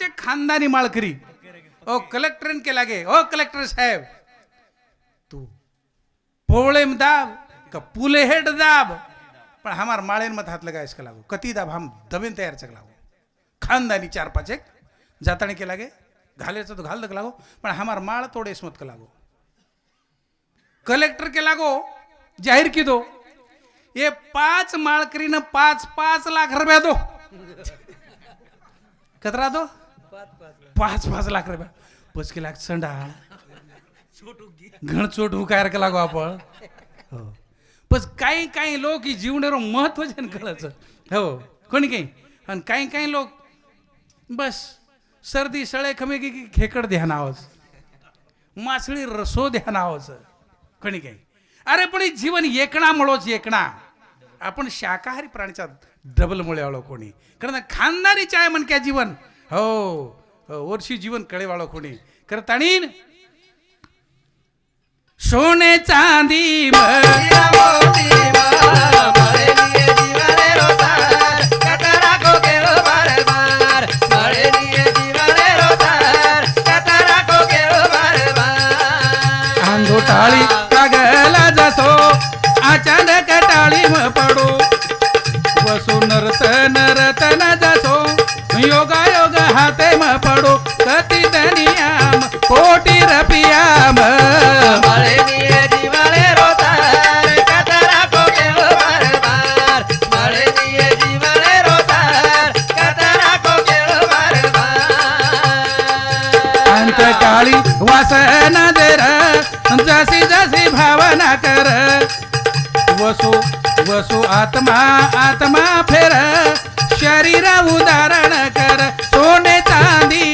एक खानदानी माळकरी ओ कलेक्टर के लागे ओ कलेक्टर साहेब तू पोळे में दाब का पुले हेड दाब पण हमार माळेन मत हाथ लगा इसका लागो कती दाब हम दबेन तयार चक लागो खानदानी 4-5 एक जाताने के लागे घालेचा तो घाल दक लागो पण हमार माळ तोड़े मत का लागो कलेक्टर के लागो जाहिर की दो ये 5 माळकरी न 5-5 लाख रुपया दो कतरा दो 5-5 लाख रुपया 5 लाख संडाळ घण चोट हुकार का लागो आपण हो पण काही काही लोक ही जीवनारो महत्व जन कळच हो कोणी काही आणि काही काही लोक बस सर्दी सळे खमे की खेकड ध्यान आवाज मासळी रसो ध्यान आवाज कोणी काही अरे पण ही जीवन एकणा मळोच एकणा आपण शाकाहारी प्राणीचा डबल मुळे आलो कोणी कारण खानदानी चाय मन क्या जीवन हो वर्षी जीवन कळे वाळो कोणी करताणीन सोने चांदी टाळी कागला जसो अचानक टाळी म पडो वसु नरतन जसो योगा योग हाते म पडो कती दनियाम कोटी रपियाम अंत काळी वासना देर जसी जसी भावना कर वसु वसु आत्मा आत्मा फेर शरीर उदाहरण कर सोने चांदी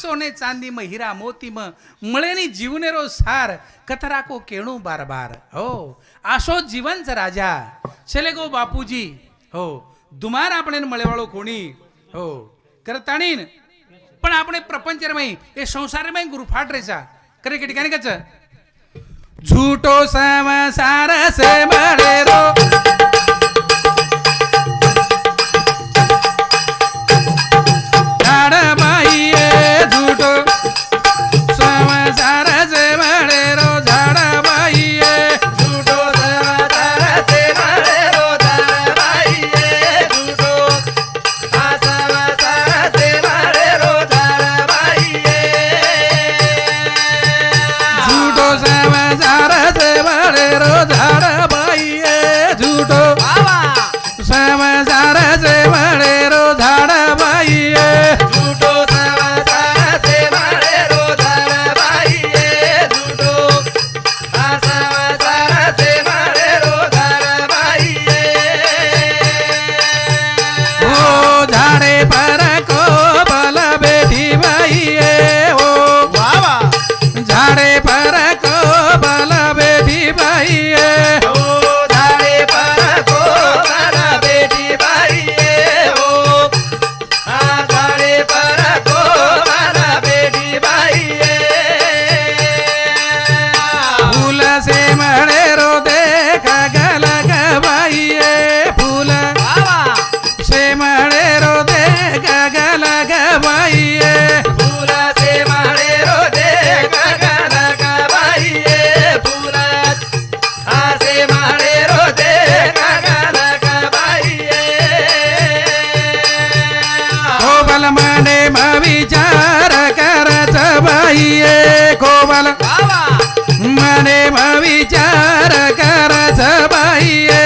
सोने चांदी में हीरा मोती में मळेनी जीवनेरो सार कतरा को केणू बार बार हो आशो जीवन च राजा छेले गो बापूजी हो दुमार आपण मळेवाळो कोणी हो करताणीन पण आपण प्रपंचमय हे संसारमय गुरुफाट रेचा करे के ठिकाणी कच झूठो संसार से मळेरो मने विचार करच बाईये कोमल मने विचार करच बाईये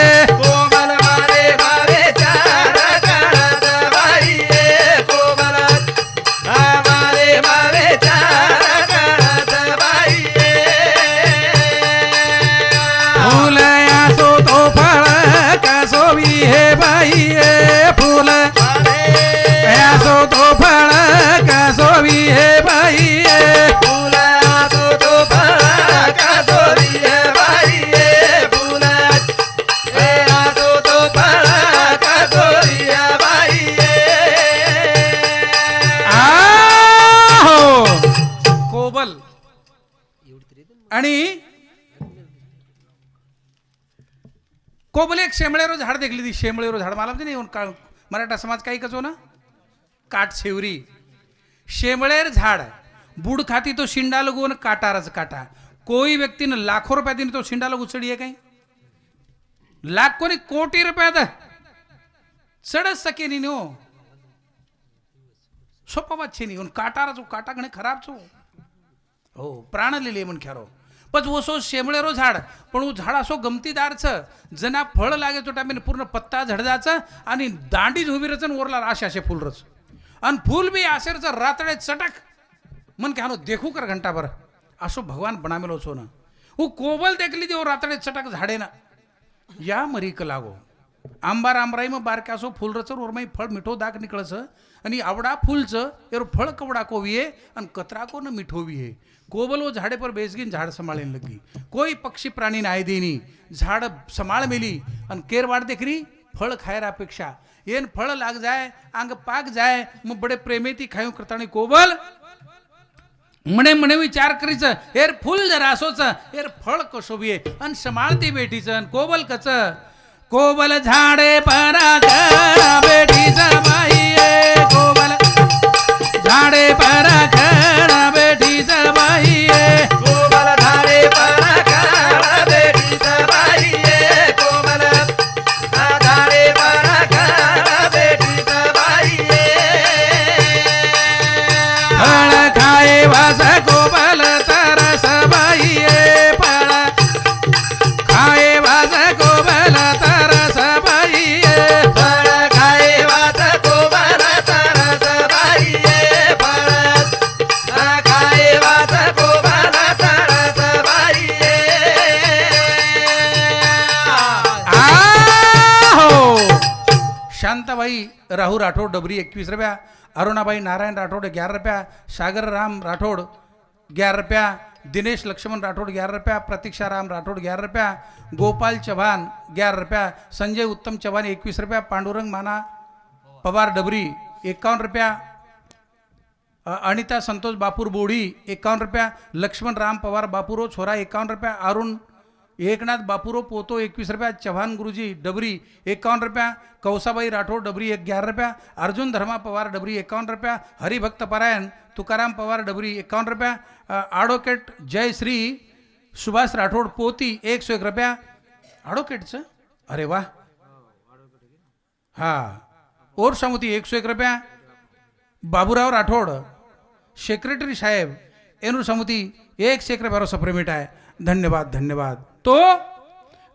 कोमल हमारे विचार करच बाईये फूल आसो तो फळ कसो भी हे बाईये फूल आसो तो फळ कसो भी हे बाईये फूल आसो तो फळ कसो भी हे बाईये आणि कोबल एक शेमळेरो झाड देखली ती शेमळेरो झाड मला नाही मराठा समाज काही कसो ना काट शेवरी शेमळेर झाड बुड खाती तो शिंडा लगून काटारच काटा कोई व्यक्तीनं लाखो रुपया दिन तो शिंडा लगू चढी आहे काही लाख कोणी कोटी रुपयात चढच सके नी हो सोपा बात छे नी काटारा काटा घणे खराब छो हो प्राण लिहिले म्हण ख्यारो पण ओसो शेमळेरो झाड पण वो झाड असो गमतीदार छ जना फळ लागे तो टाइम पूर्ण पत्ता झडजाचं आणि दांडी झोबी रचन ओरला आशे असे फुल रच आणि फूल बी आसेरच रातडे चटक मन के हानो देखू कर घंटा भर असो भगवान बनामेलो छो ना वो कोबल देखली देव रातडे चटक झाडे ना या मरीक लागो आंबार आंबराई में बारके असो फूल रचर और मई फळ मिठो दाग निकळच आणि आवडा फूलच एरो फळ कवडा कोविये आणि कतरा को न मिठोवी है कोबल वो झाड़े पर बेसगिन झाड़ संभाळने लगी कोई पक्षी प्राणी नाय देनी झाड़ संभाळ मेली आणि केर वाट देखरी फळ खायरा अपेक्षा येन फळ लाग जाय अंग पाक जाय मग बडे प्रेमेती खायू करतानी कोबल मने मने विचार करीच हेर फूल जरा असोच हेर फळ कसोबिये आणि संभाळती बेटीच कोबल कच कोबल झाडे पराखण बेटीच बाईये कोबल झाडे पराखण बेटीच बाईये कोबल झाडे पराखण बेटीच बाईये कोबल झाडे पराखण बेटीच बाईये फळ खाये वास कोबल तरस बाईये फळ खाये वास कोबल तरस बाईये फळ खाये वास कोबल तरस बाईये फळ खाये वास कोबल तरस बाईये आहो शांताबाई राहू राठोड डबरी 21 रुपया अरुणाबाई नारायण राठोड 11 रुपया सागर राम राठोड 11 रुपया दिनेश लक्ष्मण राठोड 11 रुपया प्रतीक्षा राम राठोड 11 रुपया गोपाल चव्हाण 11 रुपया संजय उत्तम चव्हाण 21 रुपया पांडुरंग माना पवार डबरी 51 रुपया अनिता संतोष बापूर बोड़ी 51 रुपया लक्ष्मण राम पवार बापूरो छोरा 51 रुपया अरुण एकनाथ बापूरो पोतो 21 रुपया चौहान गुरुजी डबरी 51 रुपया कौसाबाई राठोड डबरी 11 रुपया अर्जुन धर्मा पवार डबरी 51 रुपया हरिभक्त पारायण तुकाराम पवार डबरी 51 रुपया एडवोकेट जयश्री सुभाष राठोड पोती 101 रुपया एडवोकेटचं अरे वाह हाँ और सामुती 101 रुपया बाबूराव राठोड सेक्रेटरी साहेब एनू सामुती 101 रुपया सप्रेमिट आहे धन्यवाद धन्यवाद तो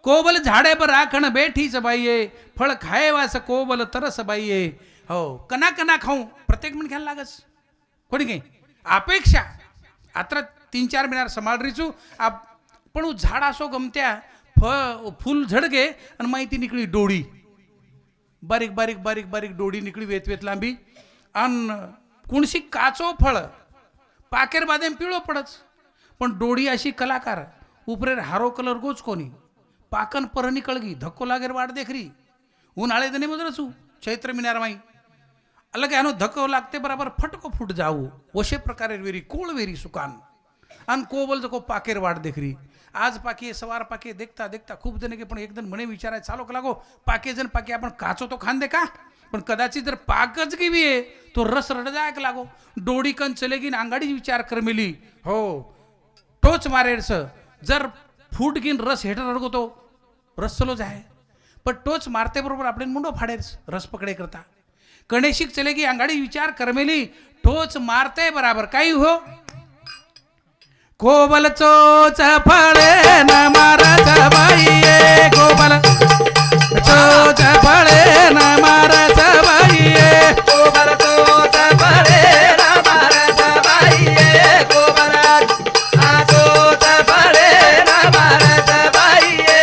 कोबल झाडे पर राखण बेठीच बाईये फळ खाये वास कोबल तरस बाईये हो कना कना खाऊ प्रत्येक मिनिट घ्यायला लागस कोणी काही अपेक्षा आता 3-4 मिनिट सांभाळ रिचू पण झाड असो गमत्या फूल झडगे आणि माहिती निकळी डोळी बारीक बारीक बारीक बारीक डोळी निकळी वेत वेत लांबी आणि कुणशी काचो फळ पाकेर बादेम पिळो पडच पण डोळी अशी कलाकार उपरेर हारो कलर गोच कोणी पाकन परनी कळगी धक्को लागेर वाट देखरी उन्हाळे दने मजरसू चैत्र मिनार माई अलग यानो धक्को लागते बराबर फटको फुट जाऊ वशे प्रकारे वेरी कोळ वेरी सुकान आणि कोबल जको पाकेर वाट देखरी आज पाके सवार पाके देखता देखता खूप जण के पण एकदम मने विचाराय चालो का लागो पाके जण पाके आपण काचो तो खान दे का पण कदाचित जर पाकच गिवी आहे तो रस रड जायक लागो डोडी कन चलेगी न अंगाडी विचार कर मिली हो टोच मारेस जर फूट गिन रस हेटर रडगो तो रस चलो जाए पण टोच मारते बरोबर आपण मुंडो फाडेस रस पकडे करता कणेशिक चलेगी अंगाडी विचार करमेली टोच मारते बराबर काही हो कोबल चोच फळे न मारच बाईये कोबल चोच फळे न मारच बाईये कोबल चोच फळे न मारच बाईये कोबल चोच फळे न मारच बाईये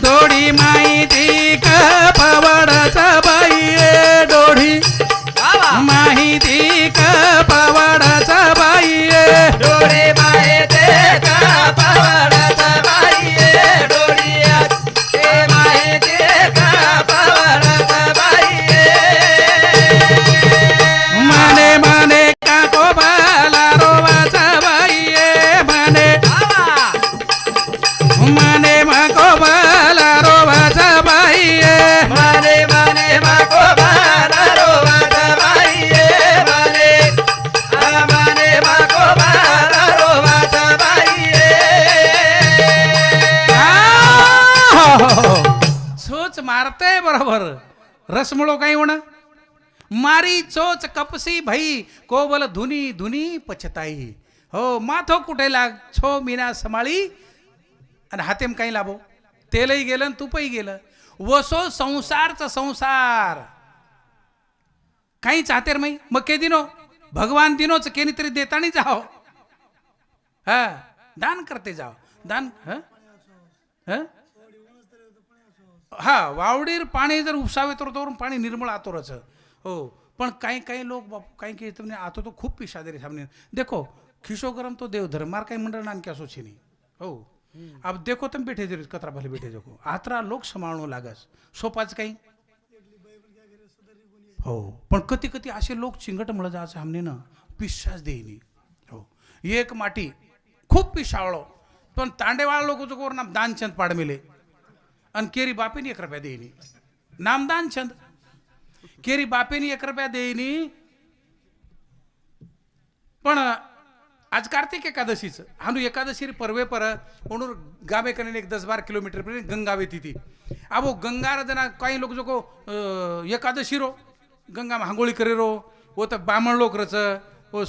डोडी माहिती का पवडच बाईये डोडी माहिती का पवडच बाईये डोळे माहिती का पवडच बाईये डोळी रसमळो काही होणं मारी चोच कपसी भई कोबल धुनी धुनी पछताई. हो माथो कुठे लाग छो मीना समाळी आणि हातेम काही लाभो. तेलही गेलं आणि तुपही गेलं. वसो संसारचा संसार काही चाहतेर मई मग के दिनो भगवान दिनोच केनी तरी देतानी जाओ. हा दान करते जाओ दान. हा वावडीर पाणी जर उपसावे तर पाणी निर्मळ आतोरच. हो पण काही काही लोक बापू काही काही तुमने आतो तो खूप पिशा दे रे सामने देखो खिशो गरम तो देव धर्म मार काही मंडळ नान क्या सोची नहीं. हो अब देखो तुम बैठे जरूर कतरा भले बैठे जो आतरा लोक समाळणो लागस सोपाच काही. हो पण कधी कधी असे लोक चिंगट मळ जायचं हमने ना पिशाच देईनी. हो एक माटी खूप पिशावळो पण तांडेवाळ लोक जो कोर नाम दानचंद पाडमिले आणि केरी बापेनी 1 रुपया देईनी. नाम दानचंद केरी बापेनी 1 रुपया देईनी. पण आज कार्तिक एकादशीचं हानू एकादशी पर्वे पर म्हणून गावे कने 10-12 किलोमीटर पर गंगावे तिथी. अब गंगार जना काही लोक जो को एकादशी रो गंगा में हांगोळी करे रो वो तो बामण लोग रच वो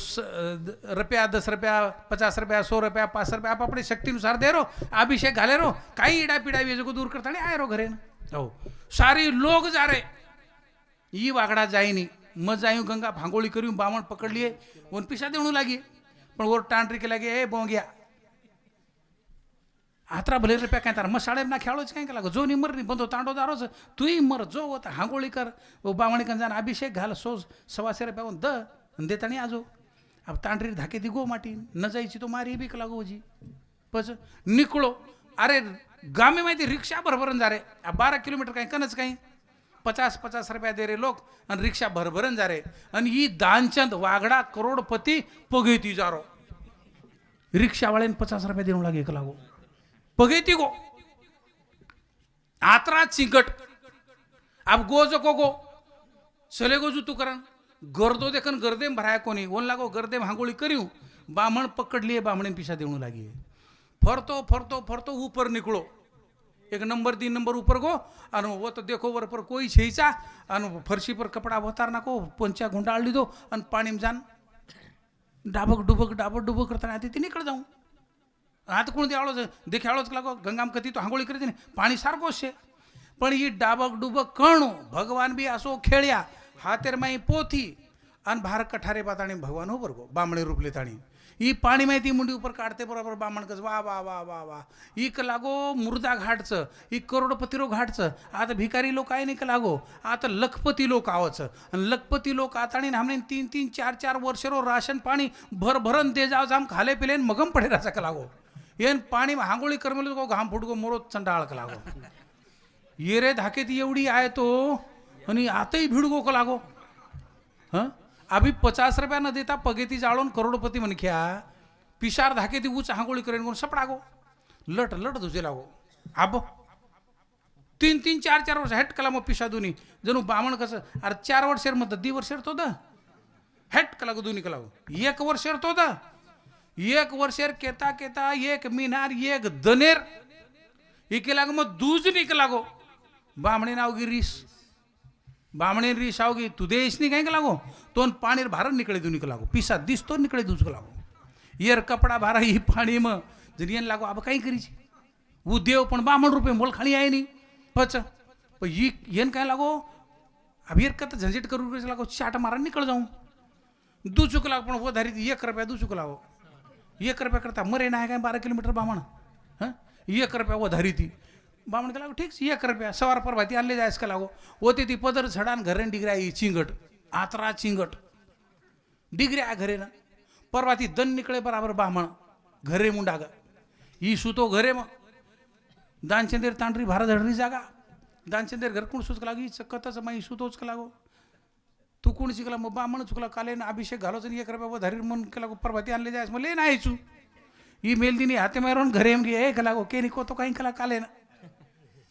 रुपया 10 रुपया 50 रुपया 100 रुपया 5 रुपया आप अपने शक्ति अनुसार दे रो अभिषेक घाले रो काही इडा पिडा वेज को दूर करता आए रो घरे. हो सारी लोग जा रे ई वागड़ा जाईनी मत जायू गंगा भांगोळी करू बामण पकड़ लिए उन पिसा देणू लागी. पण वो टांटरी के लगे ए बोंगिया आतरा भले रुपया काय तार मग साडे ना खेळोच काय लागो जो निमर नाही बंदो तांडो दारोच तूही मर जो होता हांगोळी कर वो बावणी कन जान अभिषेक घाल सोज 125 रुपया द देता नहीं आजो. अब तांडरी धाके दी गो माटी न जायची तो मारी बीक लागो जी पच निकलो. अरे गामे माहिती रिक्षा भरभरन जा रे 12 किलोमीटर काही कनच काही 50-50 रुपया दे रे लोक आणि रिक्षा भरभरन जा रे. आणि ही दानचंद वागडा करोडपती पगेती जा रो रिक्षावाल्यान 50 रुपया देणू लागे एक लागो पगेती गो आतरा चिंकट. अब गोज को गो चले गो जू तू करन गर्दो देखन गर्देम भराया कोणी ओन लागो गर्देम हांगोळी करियो बामण पकड़ लिए बामणे पिसा देणू लागी. फरतो फरतो फरतो ऊपर निकलो 1 नंबर 3 नंबर ऊपर गो और वो तो देखो वर पर कोई छेचा और फरशी पर कपड़ा उतार नाको पंचा गुंडाळ ली दो और पानी में जान डाबक डुबक करता आती ती निकल जाऊं. आता कोण द्यावळो देखावळोच लागो गंगाम कधी तो हांगोळी करते पाणी सारखोच शे. पण ही डाबक डुबक कणो भगवान बी असो खेळ्या हातेर माई पोथी आणि भार कठारे पाताणी भगवान हो बरगो बामणे रूपले ताणी ई पाणी माहिती मुंडी ऊपर काढते बरोबर बामण कस वा वा वा वा वा इक लागो मुर्दा घाटचं ई करोडपती रो घाटचं. आता भिकारी लोक आहे नाही लागो आता लखपती लोक आवच आणि लखपती लोक आता आणि हमने 3-3 4-4 वर्ष रो राशन पाणी भरभरन दे जाव जाम खाले पिले मगम पडे राचा का लागो येन पाणी में हांगोळी करमल को घाम फुटको मोरो चंडाळ का लागो. ये रे धाके ती एवढी आहे तो आणि आताही भिडगो का लागो. हां अभी 50 रुपया न देता पगेती जाळून करोडपती म्हणख्या पिशार धाके ती उच हांगोळी करेन कोण सपडागो लट लट दुजे लागो. आबो 3-3 4-4 वर्ष हेट कला मग पिशा दोन्ही जणू बामण कसं अरे 4 वर्षेर मत 2 वर्षेर तो द हेट कला गो दोन्ही कलागो 1 वर्षेर तो द 1 वर्षेर केता केता 1 मिनार 1 दनेर इके लाग मग दूज निकलागो बामणे नावगी रीस बामणे रीस आवगी तू देश नहीं कहीं लागो तो पानी बाहर निकले दू निकलागो पिसा दिस तो निकले दूज लागो येर कपड़ा बारा ही पानी में जरियन लागो अब कहीं करी वो देव पण 52 रुपये मोल खाणी आहे नहीं पच ये येन काय लागो अब येर कत झंझट करू लागो चाट मारा निकल जाऊं दू चुक लागो पण वो धारी 1 रुपया दू चुक लागो 1 रुपया करता मरे ना है 12 किलोमीटर बामण. हाँ 1 रुपया वो धारी थी बामण के लागो ठीक 1 रुपया सवार पर भाती आणले जायस का लागो होते ती पदर छडान घरेन डिग्र्या ही चिंगट आतरा चिंगट डिग्र्या घरे ना परवाती दन निकले बराबर बामण घरे मुंडाग ही सुतो घरे मग दानचंदेर तांडरी भारा धडरी जागा दानचंदेर घर कोण सुचका लागी कतच माई सुतोच का लागो तू कोण शिकला मग बामण चुकला काले ना अभिषेक घालोच 1 रुपया वो धारी मन के लागो परवाती आणले जायस मग ले ना आयचू ही मेल दिनी हाते मारून घरे एम गे एक लागो के निको तो काही कला काले ना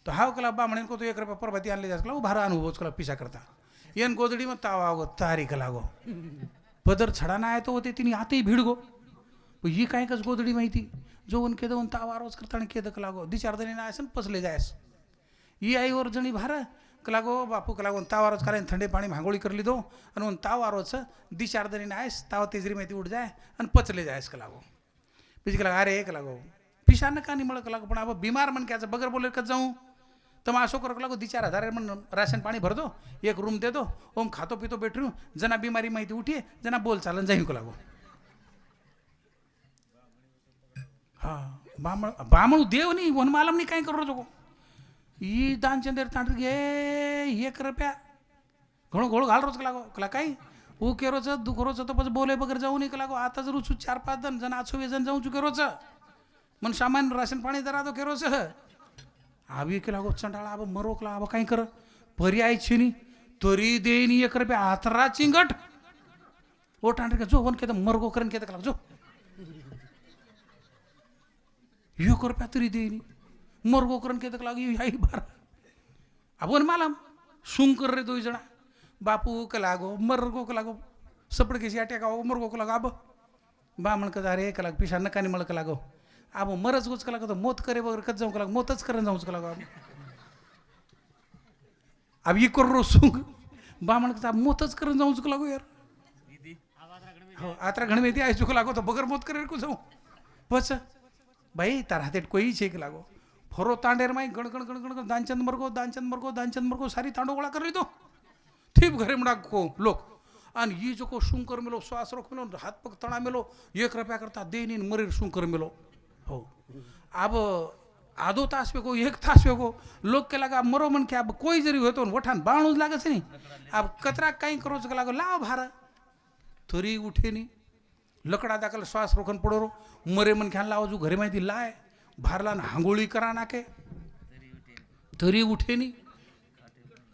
तो हाव कला बामण को तो 1 रुपया परवाती आणले जायस लागो भारा अनुभव कला पिसा करता येन गोदडी में तावा तारी का लागो पदर छडाना आहे तो होते तिने आताही भिडगो ही काय कस गोदडी माहिती जो उनके दोन तावा रोज करता केदक लागो 2-4 जणी ना पसले जायस ही आई वर जणी भार लागो बापू लागो तावारोच काले थंडे पाणी भांगोळी कर लीधो અને તાવારોच દી ચાર દરીને આયસ તાવ તેજરીમાંથી ઉડ જાય અને પચલે જાય लागो બીજી કલાક અરે એક लागो पिशा न का नहीं મળે लागो પણ આ બીમાર મન કે બગર બોલે કદ જાઉં તમે આશો કરો लागो દી 4000 मन राशन पाणी भर दो एक रूम दे दो ओम खातो पीतो बैठू जना बीमारी माहिती उठिए जना बोल चालन जाई को लागो हाँ बामण देव नहीं वन मालम नहीं कहीं करो जो ई दानचंदेर तांड गे 1 रुपया घणो घोळ घाल रोज लागो कला काही હું કેરો છે દુખરો છે તો પછી બોલે બગર જાઉં નહીં લાગો આ તો જરૂર છું 4-5 જણ જન 800 જણ જાઉં છું કેરો છે મને સામાન રાશન પાણી દરા તો કેરો છે આવી કે લાગો ચંડાળા આબ મરોકલા આબ કાઈ કર પર્યાય છે ની તરી દેની 1 રૂપિયા આતરા ચિંગટ ઓ ટાંડ કે જો વન કે મરગો કરન કે લાગો જો 1 રૂપિયા તરી દેની मरगो करन के तक लागी आई बार आपण मालम शुं कर रे 2 जना बापू के लागो मरगो के लागो सपड़ के सिया टेका मरगो के लाग अब बामण के अरे के लाग पिशा नकानी मळ के लागो अब मरज गोच के लागो तो मोत करे बगर कत जाऊ के लाग मोतच करन जाऊ के लागो अब ये कर रो शुं बामण के मोतच करन जाऊ के लागो यार हो आत्रा घण में ती आई के लागो तो बगर मोत करे को जाऊ बस भाई तार हाते कोई छे के लागो फरो तांडेर माई गण गण गण गण दानचंद मरगो सारी तांडो गोळा कर लीधो थीप घरे मडा को लोक आणि ये जो को शुंकर मिलो श्वास रोक मिलो हाथ पग तना मिलो 1 रुपया करता देनी मरीर शुंकर मिलो हो अब आधो तास पे को 1 तास पे को लोक के लगा मरो मन के अब कोई जरी हो तो वठान बाणू लागे छे नी अब कतरा काई करो के लागो लाव भार थोरी उठे नी लकड़ा दाखल श्वास रोकन पडो रो मरे मन ख्याल लाव जो घरे माहिती लाय भारला हांगोळी करा नाके तरी उठे नी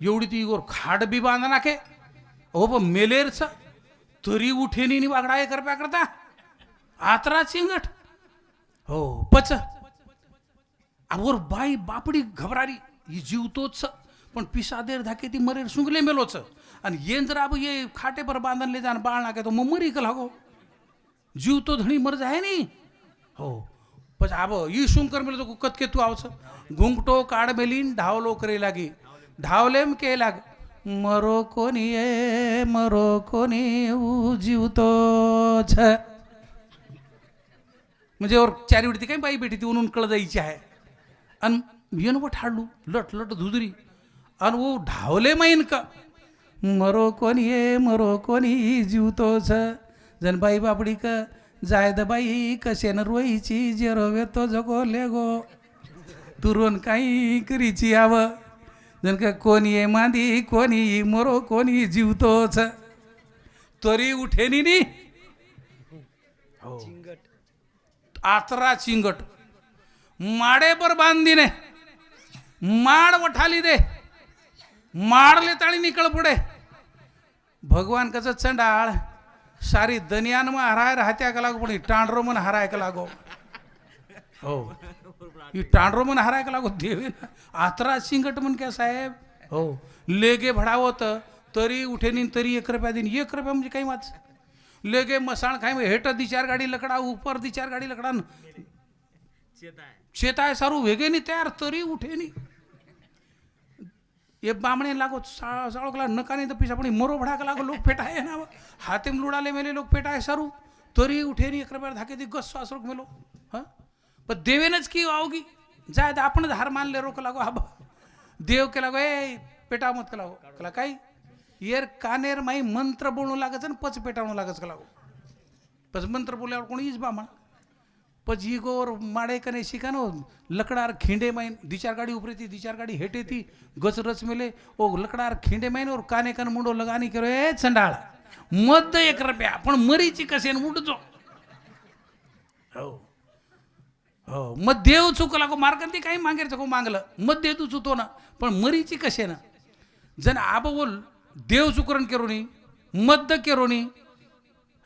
एवढी ती गोर खाड बी बांधा नाके ओ ब मेलेरच तरी उठे नी वागडा 1 रुपया करता आतरा चिंगट हो पच आवर बाई बापडी घबरारी ही जीवतोच पण पिसादेर धाके ती मरेर सुंगले मेलोच आणि येन जर अब ये खाटे पर बांधन ले जान बाळ नाके तो मरी का लागो जीव तो धणी मर जाय नी हो પછી આવો ઈ શું કર મેલો તો કત કે તું આવছ ઘૂંઘટો કાઢ મેલીન ઢાવલો કરે લાગી ઢાવલેમ કે લાગ મરો કોની જીવતો છે म्हणजे और चारी उडती काय बाई बेटी ती उन्हून कळ जायची आहे आणि येन व ठाडलू लट लट धुदरी आणि वो ढावले माईन का मरो कोणी जीवतो छ जन बाई बापडी का जायद बाई कशेन रोईची जे रोवे तो जगो लेगो तुरून काही करीची आव जन का कोणी मांदी कोणी मरो कोणी जीवतोच तरी उठेनी नी आतरा चिंगट माडे पर बांधीने माड वठाली दे माडले ताळी निकळ पुढे भगवान कसं चंडाळ सारी दनियान में हराय राहत्या का लागो पण टांडरो मन हराय का लागो हो ये टांडरो मन हराय का लागो देवे आतरा सिंगट मन क्या साहेब हो लेगे भडावत तरी उठेनी तरी 1 रुपया दिन 1 रुपया म्हणजे काही वाच लेगे मसाण खाई में हेट 2-4 गाडी लकड़ा ऊपर 2-4 गाडी लकड़ा शेताय सारू वेगे नी तयार तरी उठेनी ये बामणे लागो साळो कला नका नहीं तो पिछा पण मरो भडा का लागो लोक पेटाय ना हाथे में लुडाले मेले लोक पेटाय सारू तरी उठे नी 1 रुपया धाके दी गस श्वास रोक मेलो हाँ पण देवेनच की आवगी जाय आपण हार मानले रोक लागो अब देव के लागो ए पेटा मत का लागो कला काय येर कानेर माई मंत्र बोलू लागत ना पच पेटावू लागत का लागो पच मंत्र बोल्यावर कोणीच बामण પછી ગોર માડે કને શીખાનો લકડાર ખીંડે માઈન 2-4 ગાડી ઉપરેથી 2-4 ગાડી હેઠેથી ગસ રસ મેલે ઓ લકડાર ખીંડે માઈન ઓર કાને કન મુંડો લગાની કર્યો એ ચંડાળ મદ 1 રૂપિયા પણ મરીચી કસે ને ઉડજો हो हो मत देव चुक लागो मार्गंती काही मागेर चको मागलं मत दे तू चुतो ना पण मरीची कसे ना जन आब बोल देव चुकरण केरो नी मत केरो नी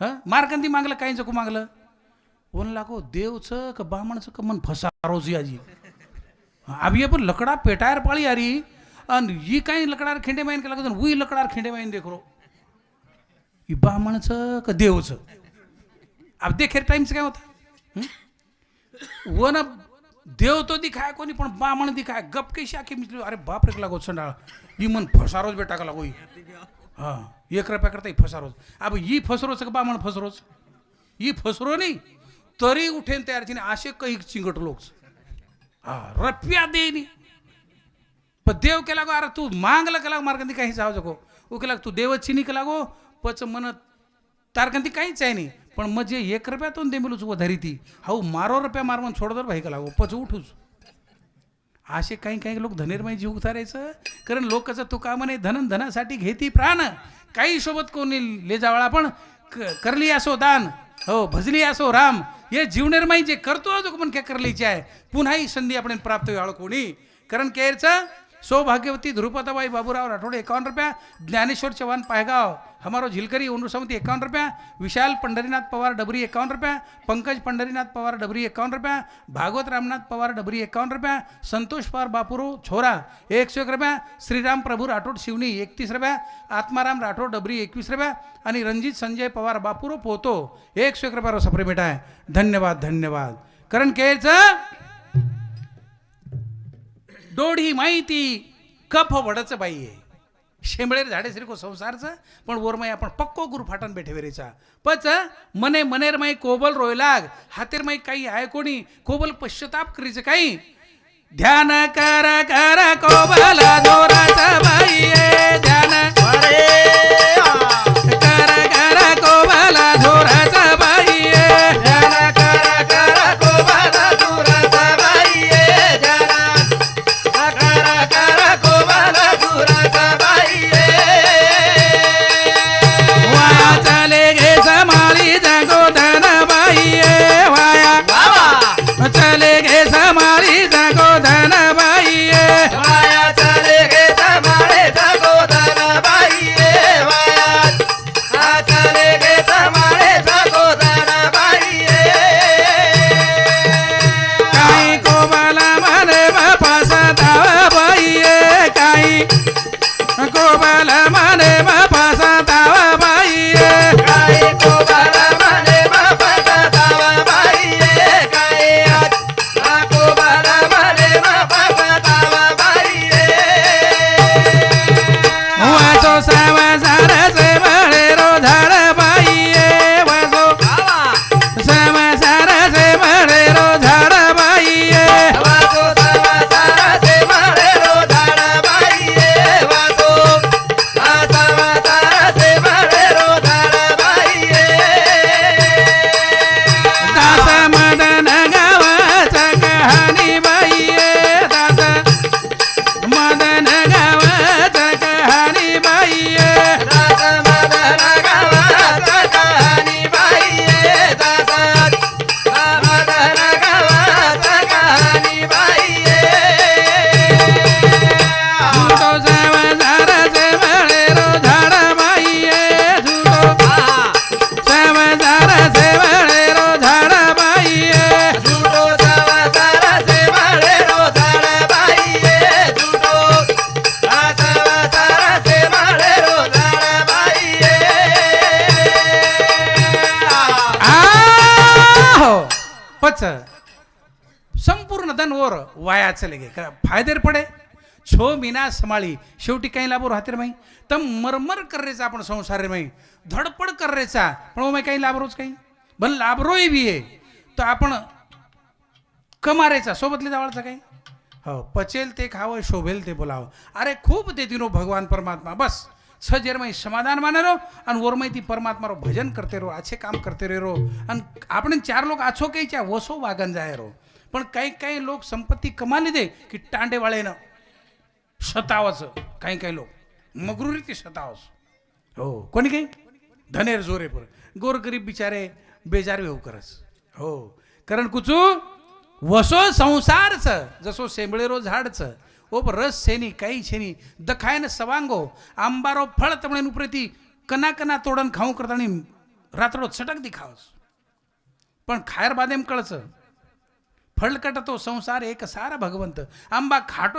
हा मार्गंती मागलं काही चको मागलं वन लागो देवच का बामणच का मन फसारो जी आजी अब ये पण लकड़ा पेटायर पाळी आरी आणि ही काही लकडार खिंडे माइन के लागो वही लकडार खिंडे माइन देख रो ई बामणच का देवच अब देखेर टाइम से काय होता वन देव तो दिखाय कोणी पण बामण दिखाय गप कैशी आखी मिसली अरे बाप रे लागो संडाळ ही मन फसारोज बेटा का लागो हा 1 रुपया करता फसारोज अब ही फसरोच का बामण फसरोज ही फसरो नाही तरी उठेन तयार थी असे काही चिंगट लोक हा रुपया देनी पण देव केला गो अरे तू मांगला केला मार्गंदी काही जाऊ जको वो केला तू देवच चिनी केला गो पच मन तारकंती काहीच आहे नाही पण मग जे 1 रुपयातून दे मिलूच व धरी ती हाऊ मारो रुपया मारवून सोडदर भाई का लागो पच उठूच असे काही काही लोक धनेरमय जीव उतारायचं कारण लोकांचं तुका म्हणे धनन धनासाठी घेती प्राण काही सोबत कोणी ले जावळा पण करली असो दान हो भजली असो राम हे जीवनिर्मय जे करतो जो पण काय करलीचे आहे पुन्हा ही संधी आपण प्राप्त व्हावं कोणी कारण केरचं सौभाग्यवती ध्रुपदाबाई बाबूराव राठोड 51 रुपया ज्ञानेश्वर चव्हाण पायगाव हमारो झिलकरी उनुसमती 51 रुपया विशाल पंढरीनाथ पवार डबरी 51 रुपया पंकज पंढरीनाथ पवार डबरी 51 रुपया भागवत रामनाथ पवार डबरी 51 रुपया संतोष पवार बापुरो छोरा 101 रुपया श्रीराम प्रभू राठोड शिवनी 31 रुपया आत्माराम राठोड डबरी 21 रुपया आणि रणजित संजय पवार बापुरो पोतो 101 रुपया रो सप्रे बेटा आहे धन्यवाद धन्यवाद कारण केरचं डोढी माहिती कफ वडच बाई आहे शेंबळेर झाडे श्री को संसारचं पण वरमय आपण पक्को गुरु फाटन बेठे वेरेचा पच मने मनेरमय कोबल रोयलाग हातेरमय काही आहे कोणी कोबल पश्चाताप करीचं काही ध्यान कर कर कोबल दोराचा बाई आहे ध्यान कर कर कोबल दोराचा बाई आहे ध्यान कर कर कोबल दोराचा बाई आहे ध्यान कर कर कोबल दोराचा बाई आहे वाया चले गे समाली जगो धन बाई आहे वाया बाबा चले गे समाली जगो धन बाई आहे वाया चले गे समाळे जगो धन बाई आहे वाया चले गे समाळे जगो धन बाई आहे काही कोबाला म्हणे बापासा दावा बाई आहे काही कोबाला म्हणे बापासा दावा बाई आहे काय कोबाल म्हणे बापाचा दावा बाई आहे काय कोबाल म्हणे बापाचा दावा बाई आहे वासो सावसारचे म्हणे रोधाड बाई आहे वासो सावसारचे म्हणे रोधाड बाई आहे वासो सावसारचे म्हणे रोधाड बाई आहे वासो सावसारचे म्हणे रोधाड बाई आहे दास मदन गावाचा कहाणी बाई आहे दास मदन गावाचा कहाणी बाई आहे दास मदन गावाचा कहाणी बाई आहे दास मदन गावाचा कहाणी बाई आहे झुटो सावसारचे म्हणे रोधाड बाई आहे झुटो सावसारचे म्हणे रोधाड बाई आहे झुटो सावसारचे म्हणे रोधाड बाई आहे झुटो सावसारचे म्हणे रोधाड बाई आहे हो पच संपूर्ण धन वर वाया चले गे फायदेर पडे छो मीना समाळी शेवटी काही लाभो राहते रे माई तर मरमर करायचा आपण संसार रे माई धडपड करायचा पण ओ माई काही लाभरोच काही भल लाभरोय बी आहे तर आपण कमारायचा सोबतले जावायचा काही हो पचेल ते खावं शोभेल ते बोलावं अरे खूप देती नो भगवान परमात्मा बस सजेर माई समाधान माने रो आणि वरमाई ती परमात्मा रो भजन करते रो अच्छे काम करते रे रो आणि आपण 4 लोक आछो काहीच्या वसो वागन जाय रो पण काही काही लोक संपत्ती कमाली दे की टांडेवाळेनं शतावच काही काही लोक मगरुरी ते शतावस हो कोणी काही धनेर जोरे पर गोरगरीब बिचारे बेजार वेऊ करस हो कारण कुचू वसो संसारचं जसो सेंबळेरो झाडचं ओ रस सेनी काही छेनी दखायन सवांगो आंबारो फळ तमणे उपरेती कना कना तोडन खाऊ करतानी रात्रो चटक दी खावस पण खायर बादेम कळचं फळकट तो संसार एक सारा भगवंत आंबा खाटो